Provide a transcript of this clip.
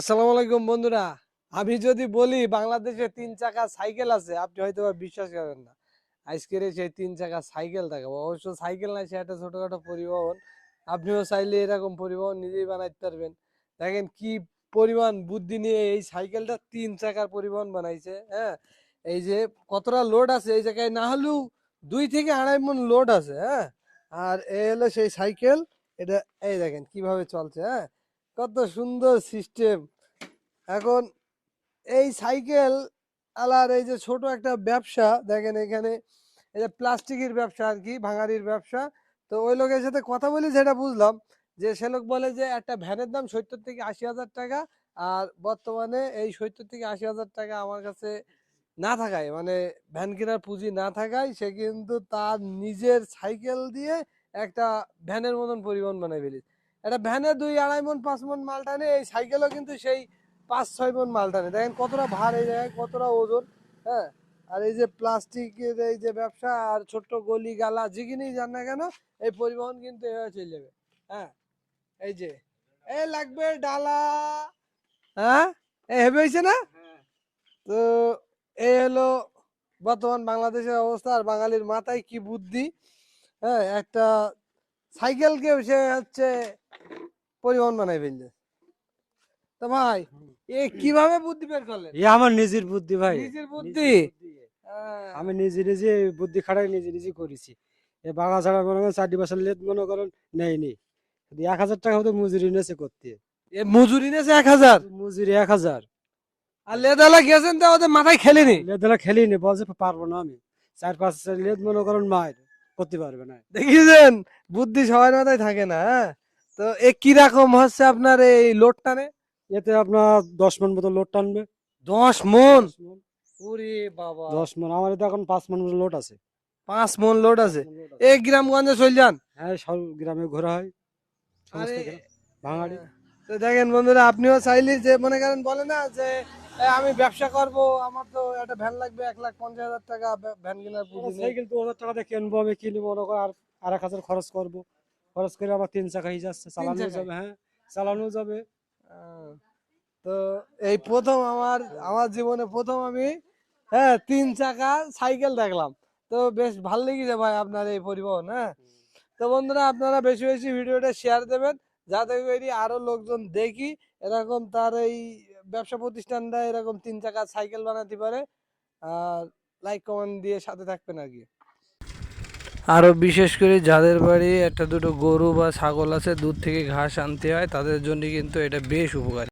আসসালামু আলাইকুম বন্ধুরা। আমি যদি বলি বাংলাদেশে ৩ চাকা সাইকেল আছে, আপনি হয়তো বিশ্বাস করবেন না। আজকের এই সেই ৩ চাকা সাইকেল দেখাবো। অবশ্য সাইকেল না, সে একটা ছোটখাটো পরিবহন। আপনিও চাইলে এরকম পরিবহন নিজেই বানাইতে পারবেন। দেখেন কি পরিমাণ বুদ্ধি নিয়ে এই সাইকেলটা ৩ চাকার পরিবহন বানাইছে। হ্যাঁ, এই যে কতটা লোড আছে এই জায়গায়, না হলেও ২ থেকে ২.৫ মণ লোড আছে। হ্যাঁ, আর এই হলো সেই সাইকেল। এটা এই দেখেন কিভাবে চলছে। হ্যাঁ, কত সুন্দর সিস্টেম। এখন এই সাইকেল আলার এই যে ছোট একটা ব্যবসা দেখেন এখানে, এই যে প্লাস্টিকের ব্যবসা আর কি, ভাঙারির ব্যবসা। তো ওই লোকের সাথে কথা বলি, যেটা বুঝলাম যে সে লোক বলে যে একটা ভ্যানের দাম ৭০ থেকে ৮০ হাজার টাকা। আর বর্তমানে এই ৭০ থেকে ৮০ হাজার টাকা আমার কাছে না থাকায়, মানে ভ্যান কেনার পুঁজি না থাকায়, সে কিন্তু তার নিজের সাইকেল দিয়ে একটা ভ্যানের মতন পরিবহন বানাই ফেলি। একটা ভ্যানে ২ ২.৫ মণ ৫ মণ মাল টানে, এই সাইকেলও কিন্তু সেই ৫ ৬ মণ মাল টানে। দেখেন কতটা ভার এই জায়গায়, কতটা ওজন। হ্যাঁ, আর এই যে প্লাস্টিকের এই যে ব্যবসা, আর ছোট্ট গলি গালা যেখানেই যান না কেন, এই পরিবহন কিন্তু এভাবে চলে যাবে। হ্যাঁ, এই যে এই লাগবে ডালা। হ্যাঁ, এই হেভি হয়েছে না? তো এই হলো বর্তমান বাংলাদেশের অবস্থা, আর বাঙালির মাথায় কি বুদ্ধি। হ্যাঁ, একটা সাইকেলকে সে হচ্ছে পরিবহন বানাই ফেলছে। তো ভাই, এ কিভাবে বুদ্ধি বের করলেন? এ আমার নিজের বুদ্ধি ভাই। নিজের নিজের বুদ্ধি। বুদ্ধি। আহ, আমি নিজে নিজে বুদ্ধি খাটাই নিজে নিজে করেছি। এ বাগা ছাড়া মনে করেন ৪টি লেট মনে করেন নেয়নি। শুধু ১,০০০ টাকা মতো মজুরি নিয়েছে করতে। এ মজুরি নিয়েছে ১,০০০। মজুরি ১,০০০। আর লেদালা গেছেন তো ওদের মাথায় খেলেনি। লেদলা খেলিনি, বলছে পারবো না আমি। ৪-৫ লেদ মনে করেন মায়ের করতে পারবে না। দেখিয়েছেন, বুদ্ধি সবার মাথায় থাকে না। হ্যাঁ, তো এ কিরকম হচ্ছে আপনার এই লোড টানে? এতে আপনার ১০ মন মতো লোড টানবে। ১০ মণ। ১০ মন। ওরে বাবা, ১০ মন। আমার এতে এখন ৫ মন মতো লোড আছে। ৫ মণ লোড ৫ আছে। মন লোড এ আছে। গ্রামগঞ্জে চল যান। হ্যাঁ, সব গ্রামে ঘোরা হয়। সমস্ত আরে গ্রাম ভাঙাড়ি। তো দেখেন বন্ধুরা, আপনিও চাইলে যে মনে করেন বলে না যে আমি ব্যবসা করব, আমার তো একটা ভ্যান লাগবে ১,৫০,০০০ টাকা, ভ্যান কেনার পুঁজি নেই। সাইকেল ২,০০০ টাকা দিয়ে কিনবো, আমি কিনবো মনে করো আর ১,০০০ খরচ করবো। খরচ করে আমার ৩ চাকা হয়ে যাচ্ছে, ৩ চালানো চাকায়। যাবে। হ্যাঁ, চালানো যাবে। আহ, তো এই প্রথম আমার আমার জীবনে প্রথম আমি, হ্যাঁ, ৩ চাকা সাইকেল দেখলাম। তো বেশ ভালো লেগেছে ভাই আপনার এই পরিবহন। হ্যাঁ, তো বন্ধুরা, আপনারা বেশি বেশি ভিডিওটা শেয়ার দেবেন, যাতে করে আরো লোকজন দেখি এরকম তার এই ব্যবসা প্রতিষ্ঠানটা এরকম ৩ চাকার সাইকেল বানাতে পারে। আর লাইক কমেন্ট দিয়ে সাথে থাকবেন আর কি। আরো বিশেষ করে যাদের বাড়ি একটা দুটো গরু বা ছাগল আছে, দুধ থেকে ঘাস আনতে হয়, তাদের জন্য কিন্তু এটা বেশ উপকারী।